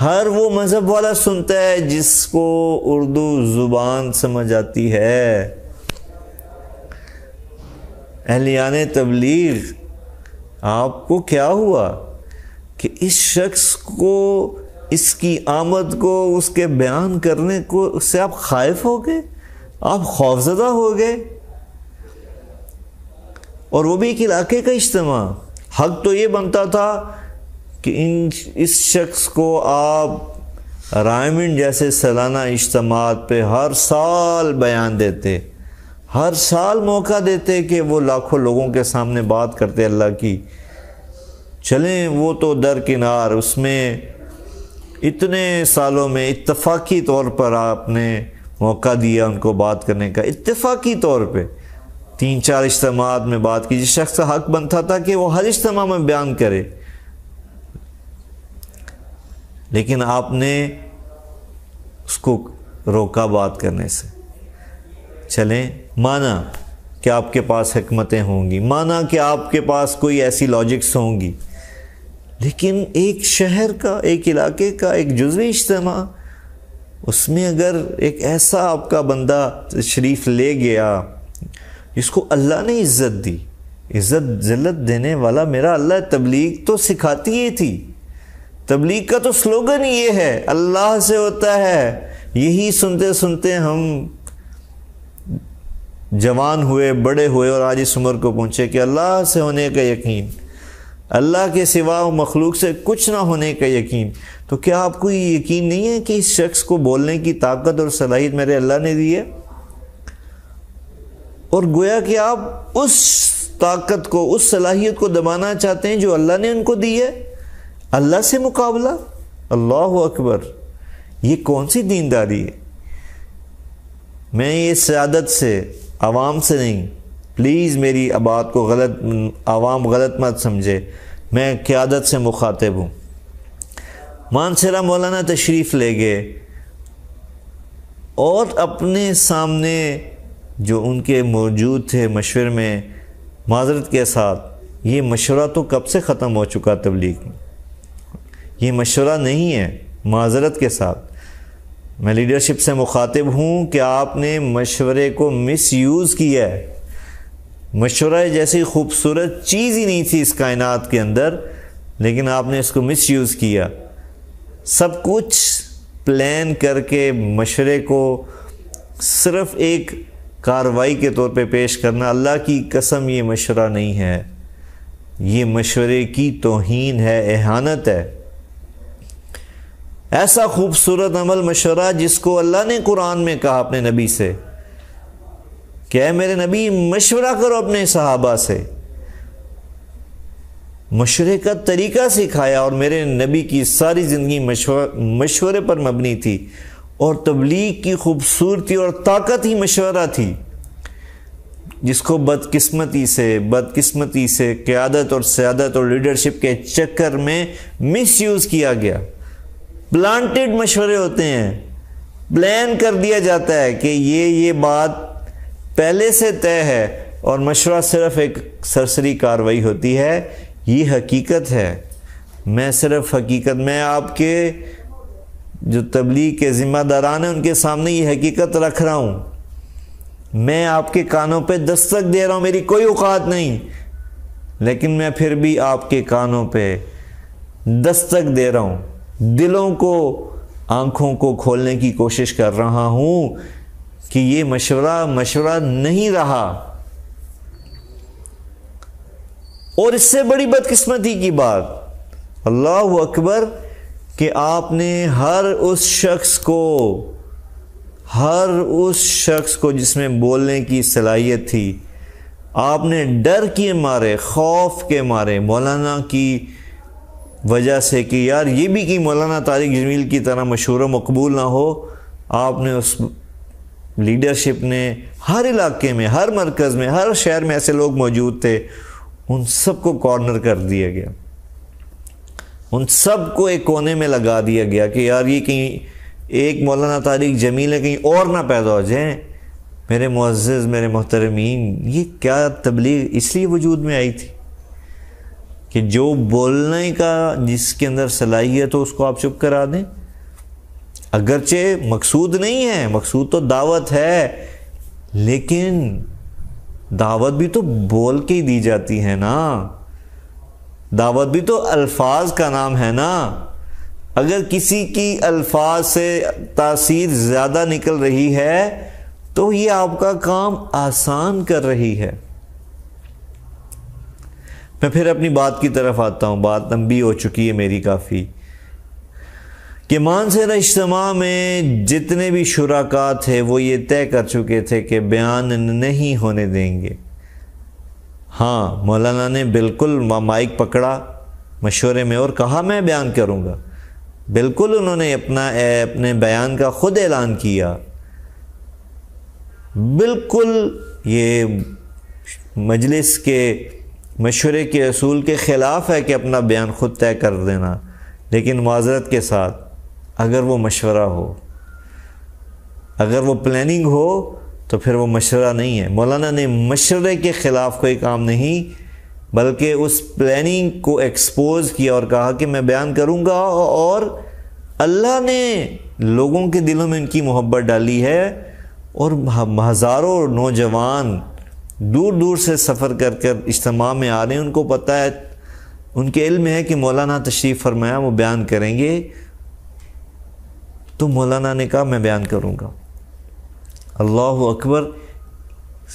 ہر وہ مذہب والا سنتا ہے جس کو اردو زبان سمجھ آتی ہے. اہلیان تبلیغ، آپ کو کیا ہوا کہ اس شخص کو، اس کی آمد کو، اس کے بیان کرنے کو، اس سے آپ خائف ہو گئے، آپ خوفزدہ ہو گئے؟ اور وہ بھی ایک علاقے کا اجتماع. حق تو یہ بنتا تھا کہ اس شخص کو آپ رائمنڈ جیسے سالانہ اجتماعات پہ ہر سال بیان دیتے، ہر سال موقع دیتے کہ وہ لاکھوں لوگوں کے سامنے بات کرتے اللہ کی. چلیں وہ تو درکنار، اس میں اتنے سالوں میں اتفاقی طور پر آپ نے موقع دیا ان کو بات کرنے کا، اتفاقی طور پہ 3-4 اجتماعات میں بات کی. جس شخص کا حق بنتا تھا کہ وہ ہر اجتماع میں بیان کرے، لیکن آپ نے اس کو روکا بات کرنے سے. چلیں، مانا کہ آپ کے پاس حکمتیں ہوں گی، مانا کہ آپ کے پاس کوئی ایسی لاجکس ہوں گی، لیکن ایک شہر کا، ایک علاقے کا ایک جزوی اجتماع، اس میں اگر ایک ایسا آپ کا بندہ تشریف لے گیا جس کو اللہ نے عزت دی، عزت ذلت دینے والا میرا اللہ. تبلیغ تو سکھاتی ہی تھی، تبلیغ کا تو سلوگن یہ ہے، اللہ سے ہوتا ہے. یہی سنتے سنتے ہم جوان ہوئے، بڑے ہوئے اور آج اس عمر کو پہنچے کہ اللہ سے ہونے کا یقین، اللہ کے سوا مخلوق سے کچھ نہ ہونے کا یقین. تو کیا آپ کو یہ یقین نہیں ہے کہ اس شخص کو بولنے کی طاقت اور صلاحیت میرے اللہ نے دی ہے؟ اور گویا کہ آپ اس طاقت کو، اس صلاحیت کو دبانا چاہتے ہیں جو اللہ نے ان کو دی ہے. اللہ سے مقابلہ، اللہ اکبر. یہ کون سی دینداری ہے؟ میں یہ سیادت سے، عوام سے نہیں، پلیز میری بات کو عوام غلط مت سمجھے، میں قیادت سے مخاطب ہوں. مانسرا مولانا تشریف لے گئے اور اپنے سامنے جو ان کے موجود تھے مشورے میں، معذرت کے ساتھ، یہ مشورہ تو کب سے ختم ہو چکا تبلیغ میں، یہ مشورہ نہیں ہے. معذرت کے ساتھ میں لیڈرشپ سے مخاطب ہوں کہ آپ نے مشورے کو مس یوز کیا ہے. مشورہ جیسی خوبصورت چیز ہی نہیں تھی اس کائنات کے اندر، لیکن آپ نے اس کو مس یوز کیا. سب کچھ پلان کر کے مشورے کو صرف ایک کارروائی کے طور پہ پیش کرنا، اللہ کی قسم یہ مشورہ نہیں ہے، یہ مشورے کی توہین ہے، اہانت ہے. ایسا خوبصورت عمل مشورہ جس کو اللہ نے قرآن میں کہا اپنے نبی سے کہ اے میرے نبی مشورہ کرو اپنے صحابہ سے. مشورے کا طریقہ سکھایا، اور میرے نبی کی ساری زندگی مشورے پر مبنی تھی، اور تبلیغ کی خوبصورتی اور طاقت ہی مشورہ تھی، جس کو بدقسمتی سے قیادت اور سیادت اور لیڈرشپ کے چکر میں مس یوز کیا گیا۔ پلانٹڈ مشورے ہوتے ہیں، پلان کر دیا جاتا ہے کہ یہ بات پہلے سے طے ہے، اور مشورہ صرف ایک سرسری کارروائی ہوتی ہے۔ یہ حقیقت ہے، میں آپ کے جو تبلیغ کے ذمہ داران ہیں ان کے سامنے یہ حقیقت رکھ رہا ہوں، میں آپ کے کانوں پہ دستک دے رہا ہوں، میری کوئی اوقات نہیں، لیکن میں پھر بھی آپ کے کانوں پہ دستک دے رہا ہوں، دلوں کو، آنکھوں کو کھولنے کی کوشش کر رہا ہوں کہ یہ مشورہ نہیں رہا۔ اور اس سے بڑی بدقسمتی کی بات، اللہ اکبر، کہ آپ نے ہر اس شخص کو جس میں بولنے کی صلاحیت تھی، آپ نے ڈر کے مارے، خوف کے مارے، مولانا کی وجہ سے کہ یار یہ بھی کہ مولانا طارق جمیل کی طرح مشہور و مقبول نہ ہو، آپ نے اس لیڈرشپ نے ہر علاقے میں، ہر مرکز میں، ہر شہر میں ایسے لوگ موجود تھے، ان سب کو کارنر کر دیا گیا، ان سب کو ایک کونے میں لگا دیا گیا کہ یار یہ کہیں ایک مولانا طارق جمیل ہے، کہیں اور نہ پیدا ہو جائیں۔ میرے معزز، میرے محترمین، یہ کیا تبلیغ اس لیے وجود میں آئی تھی کہ جو بولنے کا جس کے اندر صلاحیت ہو اس کو آپ چپ کرا دیں؟ اگرچہ مقصود نہیں ہے، مقصود تو دعوت ہے، لیکن دعوت بھی تو بول کے ہی دی جاتی ہے نا، دعوت بھی تو الفاظ کا نام ہے نا۔ اگر کسی کی الفاظ سے تاثیر زیادہ نکل رہی ہے تو یہ آپ کا کام آسان کر رہی ہے۔ میں پھر اپنی بات کی طرف آتا ہوں، بات لمبی ہو چکی ہے میری کافی، کہ مانسہرہ اجتماع میں جتنے بھی شرکاء تھے وہ یہ طے کر چکے تھے کہ بیان نہیں ہونے دیں گے۔ ہاں، مولانا نے بالکل مائک پکڑا مشورے میں اور کہا میں بیان کروں گا، بالکل انہوں نے اپنے بیان کا خود اعلان کیا، بالکل یہ مجلس کے مشورے کے اصول کے خلاف ہے کہ اپنا بیان خود طے کر دینا، لیکن معذرت کے ساتھ اگر وہ مشورہ ہو، اگر وہ پلاننگ ہو تو پھر وہ مشورہ نہیں ہے۔ مولانا نے مشورے کے خلاف کوئی کام نہیں بلکہ اس پلاننگ کو ایکسپوز کیا اور کہا کہ میں بیان کروں گا، اور اللہ نے لوگوں کے دلوں میں ان کی محبت ڈالی ہے، اور ہزاروں نوجوان دور دور سے سفر کر کر اجتماع میں آ رہے ہیں، ان کو پتہ ہے، ان کے علم ہے کہ مولانا تشریف فرمایا وہ بیان کریں گے، تو مولانا نے کہا میں بیان کروں گا۔ اللہ اکبر،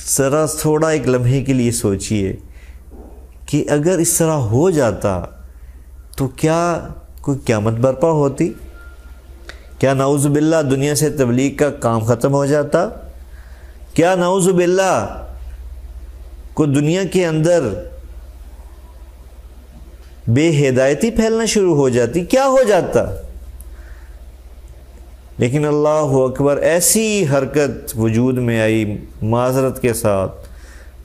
ذرا تھوڑا ایک لمحے کے لیے سوچئے کہ اگر اس طرح ہو جاتا تو کیا کوئی قیامت برپا ہوتی؟ کیا نعوذ باللہ دنیا سے تبلیغ کا کام ختم ہو جاتا؟ کیا نعوذ باللہ کو دنیا کے اندر بے ہدایتی پھیلنا شروع ہو جاتی؟ کیا ہو جاتا؟ لیکن اللہ اکبر، ایسی حرکت وجود میں آئی معذرت کے ساتھ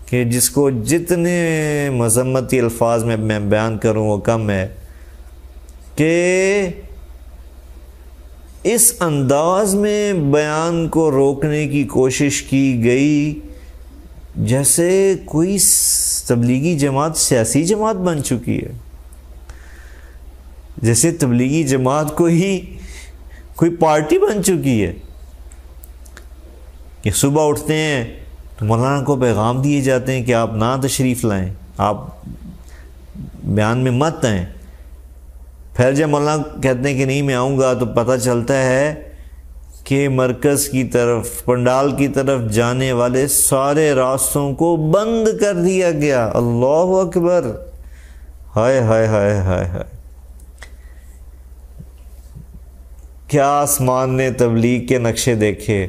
کہ جس کو جتنے مذمتی الفاظ میں میں بیان کروں وہ کم ہے، کہ اس انداز میں بیان کو روکنے کی کوشش کی گئی جیسے کوئی تبلیغی جماعت سیاسی جماعت بن چکی ہے، جیسے تبلیغی جماعت کو ہی کوئی پارٹی بن چکی ہے، کہ صبح اٹھتے ہیں تو مولانا کو پیغام دیے جاتے ہیں کہ آپ نہ تشریف لائیں، آپ بیان میں مت آئیں، پھر جب مولانا کہتے ہیں کہ نہیں میں آؤں گا تو پتہ چلتا ہے کہ مرکز کی طرف، پنڈال کی طرف جانے والے سارے راستوں کو بند کر دیا گیا۔ اللہ اکبر، ہائے ہائے ہائے ہائے ہائے، کیا آسمان نے تبلیغ کے نقشے دیکھے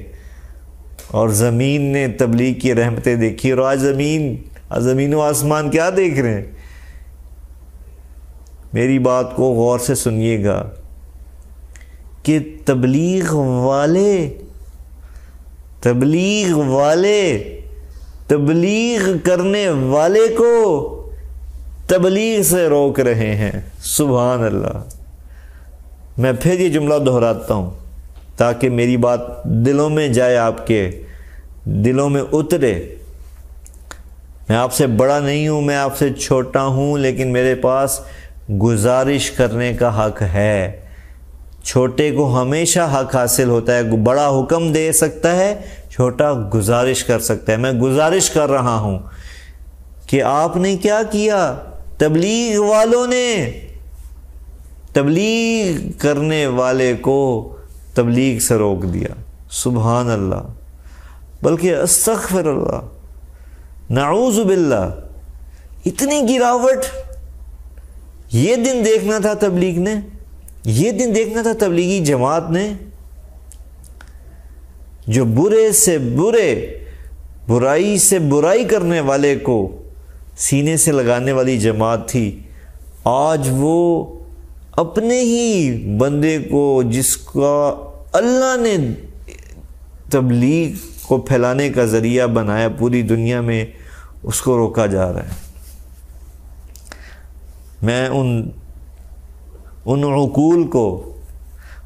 اور زمین نے تبلیغ کی رحمتیں دیکھی، اور آج زمین و آسمان کیا دیکھ رہے ہیں؟ میری بات کو غور سے سنیے گا کہ تبلیغ کرنے والے کو تبلیغ سے روک رہے ہیں. سبحان اللہ. میں پھر یہ جملہ دہراتا ہوں تاکہ میری بات دلوں میں جائے، آپ کے دلوں میں اترے. میں آپ سے بڑا نہیں ہوں، میں آپ سے چھوٹا ہوں، لیکن میرے پاس گزارش کرنے کا حق ہے. چھوٹے کو ہمیشہ حق حاصل ہوتا ہے. بڑا حکم دے سکتا ہے، چھوٹا گزارش کر سکتا ہے. میں گزارش کر رہا ہوں کہ آپ نے کیا کیا؟ تبلیغ والوں نے تبلیغ کرنے والے کو تبلیغ سے روک دیا. سبحان اللہ. بلکہ استغفر اللہ، نعوذ باللہ. اتنی گراوٹ. یہ دن دیکھنا تھا تبلیغ نے، یہ دن دیکھنا تھا تبلیغی جماعت نے، جو برے سے برے، برائی سے برائی کرنے والے کو سینے سے لگانے والی جماعت تھی. آج وہ اپنے ہی بندے کو، جس کا اللہ نے تبلیغ کو پھیلانے کا ذریعہ بنایا پوری دنیا میں، اس کو روکا جا رہا ہے. میں ان عقول کو،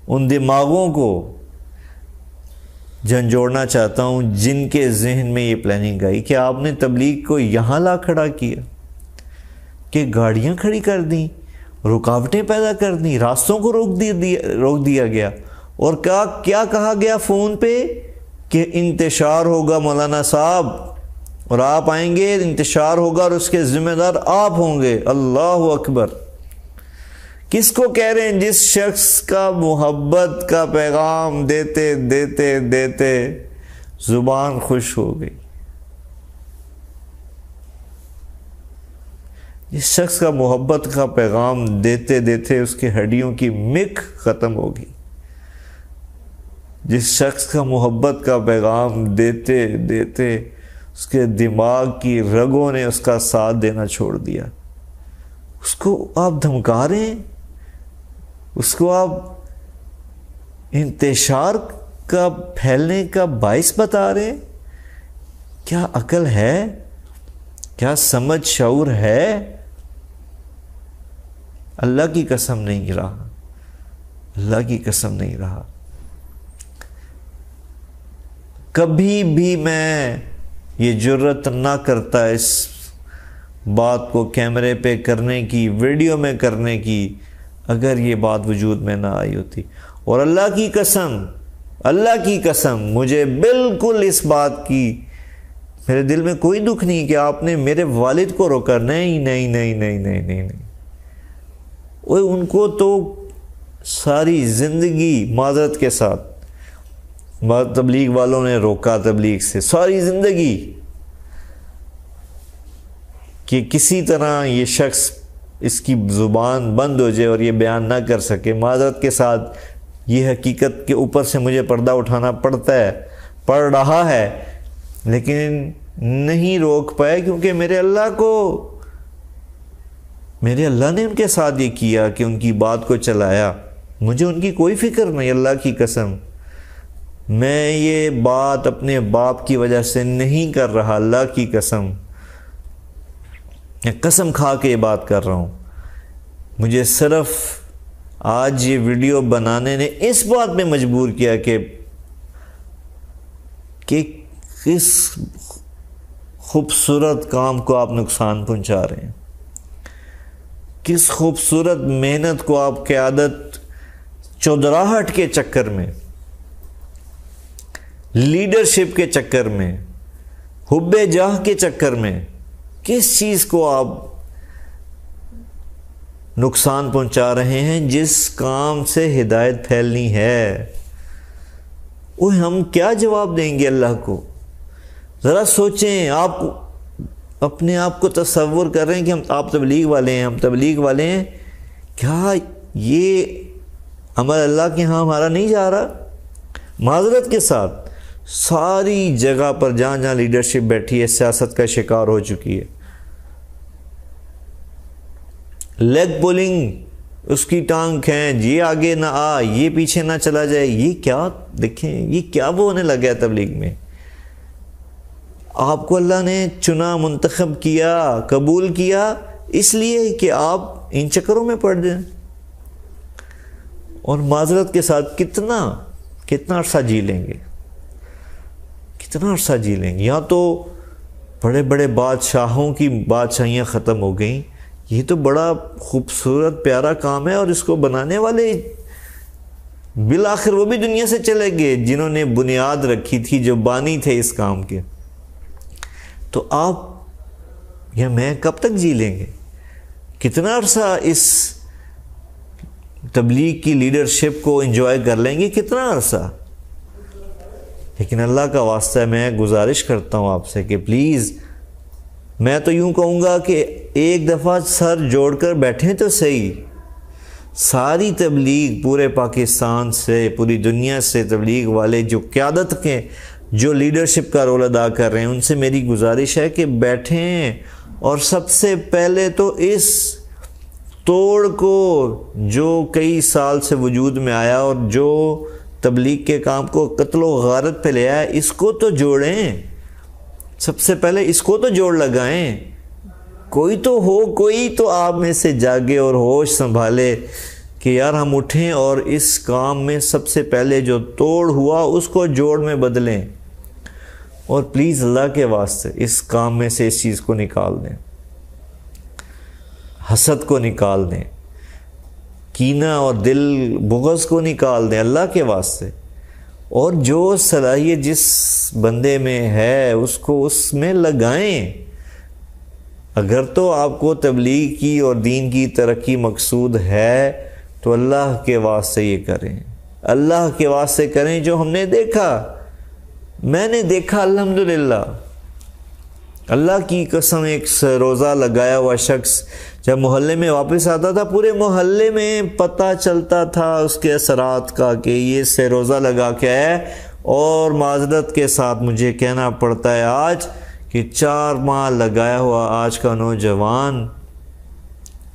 ان دماغوں کو جھنجھوڑنا چاہتا ہوں جن کے ذہن میں یہ پلاننگ آئی کہ آپ نے تبلیغ کو یہاں لا کھڑا کیا، کہ گاڑیاں کھڑی کر دیں، رکاوٹیں پیدا کر دیں، راستوں کو روک دیا گیا. اور کیا کہا گیا فون پہ کہ انتشار ہوگا مولانا صاحب، اور آپ آئیں گے، انتشار ہوگا اور اس کے ذمہ دار آپ ہوں گے. اللہ اکبر. کس کو کہہ رہے ہیں؟ جس شخص کا محبت کا پیغام دیتے دیتے دیتے زبان خوش ہو گئی، جس شخص کا محبت کا پیغام دیتے دیتے اس کی ہڈیوں کی مک ختم ہوگی، جس شخص کا محبت کا پیغام دیتے دیتے اس کے دماغ کی رگوں نے اس کا ساتھ دینا چھوڑ دیا، اس کو آپ دھمکا رہے ہیں، اس کو آپ انتشار کا پھیلنے کا باعث بتا رہے ہیں. کیا عقل ہے؟ کیا سمجھ شعور ہے؟ اللہ کی قسم نہیں رہا، اللہ کی قسم نہیں رہا. کبھی بھی میں یہ جرت نہ کرتا اس بات کو کیمرے پہ کرنے کی، ویڈیو میں کرنے کی، اگر یہ بات وجود میں نہ آئی ہوتی. اور اللہ کی قسم مجھے بالکل اس بات کی، میرے دل میں کوئی دکھ نہیں کہ آپ نے میرے والد کو روکا. نہیں. ان کو تو ساری زندگی معذرت کے ساتھ تبلیغ والوں نے روکا، تبلیغ سے ساری زندگی، کہ کسی طرح یہ شخص، اس کی زبان بند ہو جائے اور یہ بیان نہ کر سکے. معذرت کے ساتھ یہ حقیقت کے اوپر سے مجھے پردہ اٹھانا پڑ رہا ہے، لیکن نہیں روک پائے، کیونکہ میرے اللہ نے ان کے ساتھ یہ کیا کہ ان کی بات کو چلایا. مجھے ان کی کوئی فکر نہیں. اللہ کی قسم میں یہ بات اپنے باپ کی وجہ سے نہیں کر رہا. اللہ کی قسم، میں قسم کھا کے یہ بات کر رہا ہوں. مجھے صرف آج یہ ویڈیو بنانے نے اس بات میں مجبور کیا کہ کس خوبصورت کام کو آپ نقصان پہنچا رہے ہیں، کس خوبصورت محنت کو آپ قیادت چودراہٹ کے چکر میں، لیڈرشپ کے چکر میں، حب جاہ کے چکر میں، کس چیز کو آپ نقصان پہنچا رہے ہیں جس کام سے ہدایت پھیلنی ہے. وہ ہم کیا جواب دیں گے اللہ کو؟ ذرا سوچیں. آپ اپنے آپ کو تصور کر رہے ہیں کہ آپ تبلیغ والے ہیں، ہم تبلیغ والے ہیں. کیا یہ عمل اللہ کے ہاں ہمارا نہیں جا رہا؟ معذرت کے ساتھ ساری جگہ پر جہاں جہاں لیڈرشپ بیٹھی ہے، سیاست کا شکار ہو چکی ہے. لیگ پولنگ اس کی ٹانگ کھینچ، یہ آگے نہ آ، یہ پیچھے نہ چلا جائے، یہ کیا دیکھیں، یہ کیا وہ ہونے لگا ہے تبلیغ میں۔ آپ کو اللہ نے چنا، منتخب کیا، قبول کیا اس لیے کہ آپ ان چکروں میں پڑ جائیں۔ اور معذرت کے ساتھ کتنا عرصہ جی لیں گے، کتنا عرصہ جی لیں گے؟ یہاں تو بڑے بڑے بادشاہوں کی بادشاہیاں ختم ہو گئیں، یہ تو بڑا خوبصورت پیارا کام ہے، اور اس کو بنانے والے بالآخر وہ بھی دنیا سے چلے گئے جنہوں نے بنیاد رکھی تھی، جو بانی تھے اس کام کے۔ تو آپ یا میں کب تک جی لیں گے؟ کتنا عرصہ اس تبلیغ کی لیڈرشپ کو انجوائے کر لیں گے؟ کتنا عرصہ؟ لیکن اللہ کا واسطہ ہے، میں گزارش کرتا ہوں آپ سے کہ پلیز، میں تو یوں کہوں گا کہ ایک دفعہ سر جوڑ کر بیٹھیں تو صحیح۔ ساری تبلیغ پورے پاکستان سے، پوری دنیا سے تبلیغ والے جو قیادت کے، جو لیڈرشپ کا رول ادا کر رہے ہیں، ان سے میری گزارش ہے کہ بیٹھیں اور سب سے پہلے تو اس توڑ کو جو کئی سال سے وجود میں آیا اور جو تبلیغ کے کام کو قتل و غارت پہ لے آیا، اس کو تو جوڑیں، سب سے پہلے اس کو تو جوڑ لگائیں۔ کوئی تو ہو، کوئی تو آپ میں سے جاگے اور ہوش سنبھالے کہ یار ہم اٹھیں اور اس کام میں سب سے پہلے جو توڑ ہوا اس کو جوڑ میں بدلیں۔ اور پلیز اللہ کے واسطے اس کام میں سے اس چیز کو نکال دیں، حسد کو نکال دیں، کینہ اور دل بغض کو نکال دیں اللہ کے واسطے، اور جو صلاحیت جس بندے میں ہے اس کو اس میں لگائیں۔ اگر تو آپ کو تبلیغ کی اور دین کی ترقی مقصود ہے تو اللہ کے واسطے یہ کریں، اللہ کے واسطے کریں۔ جو ہم نے دیکھا، میں نے دیکھا الحمدللہ، اللہ کی قسم، ایک روزہ لگایا ہوا شخص جب محلے میں واپس آتا تھا، پورے محلے میں پتہ چلتا تھا اس کے اثرات کا کہ یہ سے روزہ لگا کے ہے۔ اور معذرت کے ساتھ مجھے کہنا پڑتا ہے آج کہ 4 ماہ لگایا ہوا آج کا نوجوان،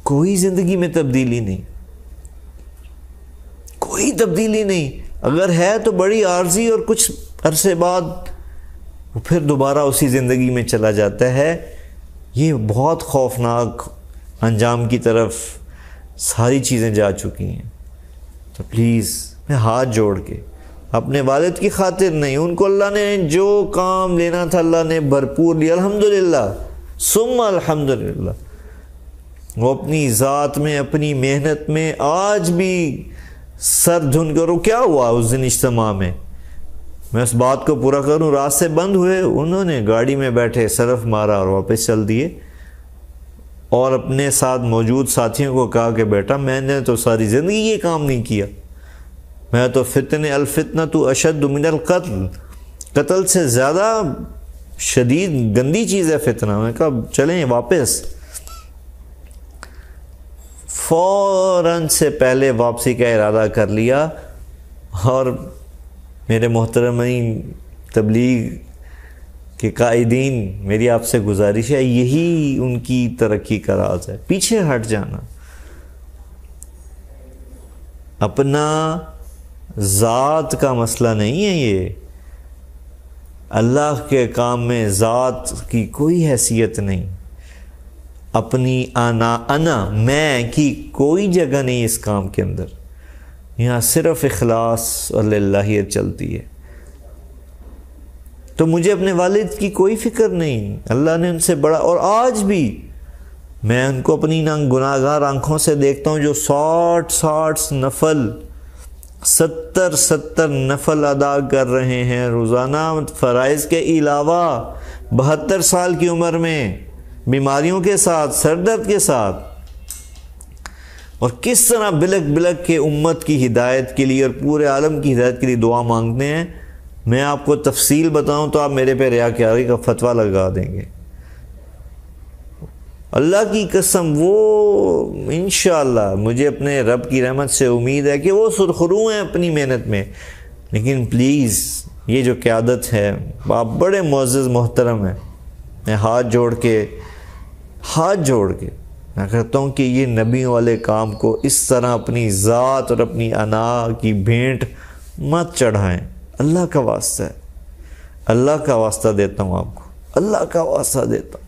کوئی زندگی میں تبدیلی نہیں، کوئی تبدیلی نہیں۔ اگر ہے تو بڑی عارضی، اور کچھ عرصے بعد وہ پھر دوبارہ اسی زندگی میں چلا جاتا ہے۔ یہ بہت خوفناک انجام کی طرف ساری چیزیں جا چکی ہیں۔ تو پلیز میں ہاتھ جوڑ کے اپنے والد کی خاطر نہیں، ان کو اللہ نے جو کام لینا تھا اللہ نے بھرپور لیا الحمدللہ ثم الحمدللہ۔ وہ اپنی ذات میں، اپنی محنت میں آج بھی سر دھن کرو۔ کیا ہوا اس دن اجتماع میں اس بات کو پورا کروں، راستے بند ہوئے، انہوں نے گاڑی میں بیٹھے صرف مارا اور واپس چل دیے، اور اپنے ساتھ موجود ساتھیوں کو کہا کہ بیٹا میں نے تو ساری زندگی یہ کام نہیں کیا، میں تو الفتنۃ اشد من القتل، قتل سے زیادہ شدید گندی چیز ہے فتنہ۔ میں کہا چلیں واپس، فوراً سے پہلے واپسی کا ارادہ کر لیا۔ اور میرے محترمین تبلیغ کے قائدین، میری آپ سے گزارش ہے، یہی ان کی ترقی کا راز ہے، پیچھے ہٹ جانا، اپنا ذات کا مسئلہ نہیں ہے یہ، اللہ کے کام میں ذات کی کوئی حیثیت نہیں، اپنی انا میں کی کوئی جگہ نہیں اس کام کے اندر، یہاں صرف اخلاص اور للہیت چلتی ہے۔ تو مجھے اپنے والد کی کوئی فکر نہیں، اللہ نے ان سے بڑا، اور آج بھی میں ان کو اپنی گناہگار آنکھوں سے دیکھتا ہوں جو 60 نفل 70 نفل ادا کر رہے ہیں روزانہ فرائض کے علاوہ، 72 سال کی عمر میں، بیماریوں کے ساتھ، سر درد کے ساتھ، اور کس طرح بلک بلک کے امت کی ہدایت کے لیے اور پورے عالم کی ہدایت کے لیے دعا مانگتے ہیں۔ میں آپ کو تفصیل بتاؤں تو آپ میرے پہ ریاکاری کا فتویٰ لگا دیں گے۔ اللہ کی قسم، وہ انشاءاللہ مجھے اپنے رب کی رحمت سے امید ہے کہ وہ سرخرو ہیں اپنی محنت میں، لیکن پلیز یہ جو قیادت ہے، آپ بڑے معزز محترم ہیں، میں ہاتھ جوڑ کے میں کہتا ہوں کہ یہ نبیوں والے کام کو اس طرح اپنی ذات اور اپنی انا کی بھینٹ مت چڑھائیں. اللہ کا واسطہ ہے, اللہ کا واسطہ دیتا ہوں آپ کو, اللہ کا واسطہ دیتا ہوں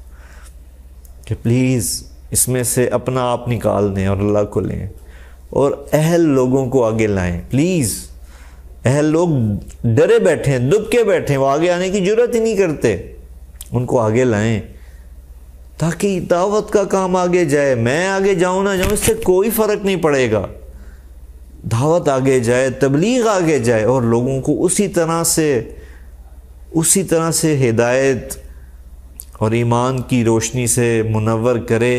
کہ پلیز اس میں سے اپنا آپ نکال دیں اور اللہ کو لیں, اور اہل لوگوں کو آگے لائیں. پلیز, اہل لوگ ڈرے بیٹھے ہیں, دب کے بیٹھے ہیں, وہ آگے آنے کی جرات ہی نہیں کرتے. ان کو آگے لائیں تاکہ دعوت کا کام آگے جائے. میں آگے جاؤں نہ جاؤں اس سے کوئی فرق نہیں پڑے گا. دعوت آگے جائے, تبلیغ آگے جائے, اور لوگوں کو اسی طرح سے ہدایت اور ایمان کی روشنی سے منور کرے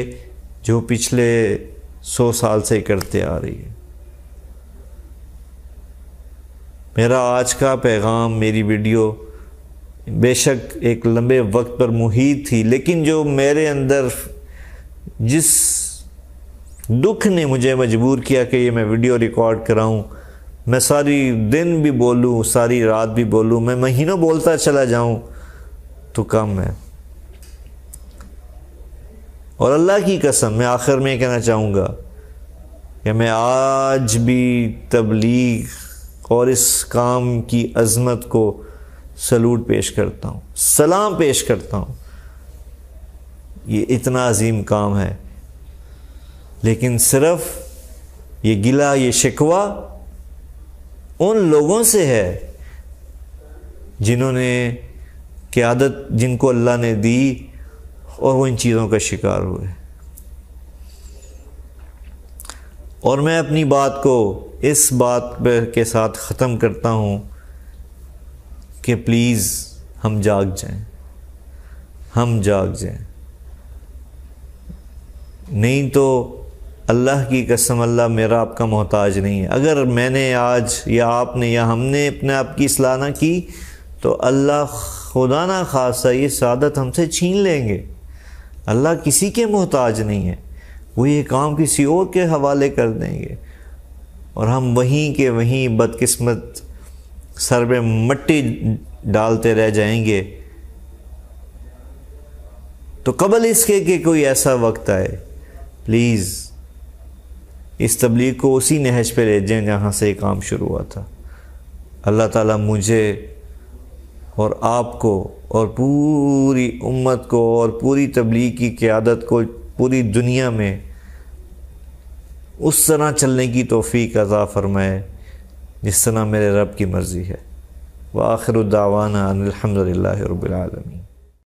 جو پچھلے 100 سال سے کرتے آ رہی ہے. میرا آج کا پیغام, میری ویڈیو بے شک ایک لمبے وقت پر محیط تھی, لیکن جو میرے اندر جس دکھ نے مجھے مجبور کیا کہ یہ میں ویڈیو ریکارڈ کراؤں, میں ساری دن بھی بولوں, ساری رات بھی بولوں, میں مہینوں بولتا چلا جاؤں تو کم ہے. اور اللہ کی قسم میں آخر میں کہنا چاہوں گا کہ میں آج بھی تبلیغ اور اس کام کی عظمت کو سلوٹ پیش کرتا ہوں, سلام پیش کرتا ہوں. یہ اتنا عظیم کام ہے, لیکن صرف یہ گلہ, یہ شکوہ ان لوگوں سے ہے جنہوں نے قیادت, جن کو اللہ نے دی اور وہ ان چیزوں کا شکار ہوئے. اور میں اپنی بات کو اس بات کے ساتھ ختم کرتا ہوں کہ پلیز ہم جاگ جائیں, ہم جاگ جائیں. نہیں تو اللہ کی قسم اللہ میرا آپ کا محتاج نہیں ہے. اگر میں نے آج یا آپ نے یا ہم نے اپنے آپ کی اصلاح نہ کی تو اللہ خدا نہ خواستہ یہ سعادت ہم سے چھین لیں گے. اللہ کسی کے محتاج نہیں ہے, وہ یہ کام کسی اور کے حوالے کر دیں گے, اور ہم وہیں کے وہیں بدقسمت سر میں مٹی ڈالتے رہ جائیں گے. تو قبل اس کے کہ کوئی ایسا وقت آئے, پلیز اس تبلیغ کو اسی نہج پہ لے جائیں جہاں سے یہ کام شروع ہوا تھا. اللہ تعالیٰ مجھے اور آپ کو اور پوری امت کو اور پوری تبلیغ کی قیادت کو پوری دنیا میں اس طرح چلنے کی توفیق عطا فرمائے جس طرح میرے رب کی مرضی ہے. وآخر دعوانا ان الحمد للہ رب العالمین.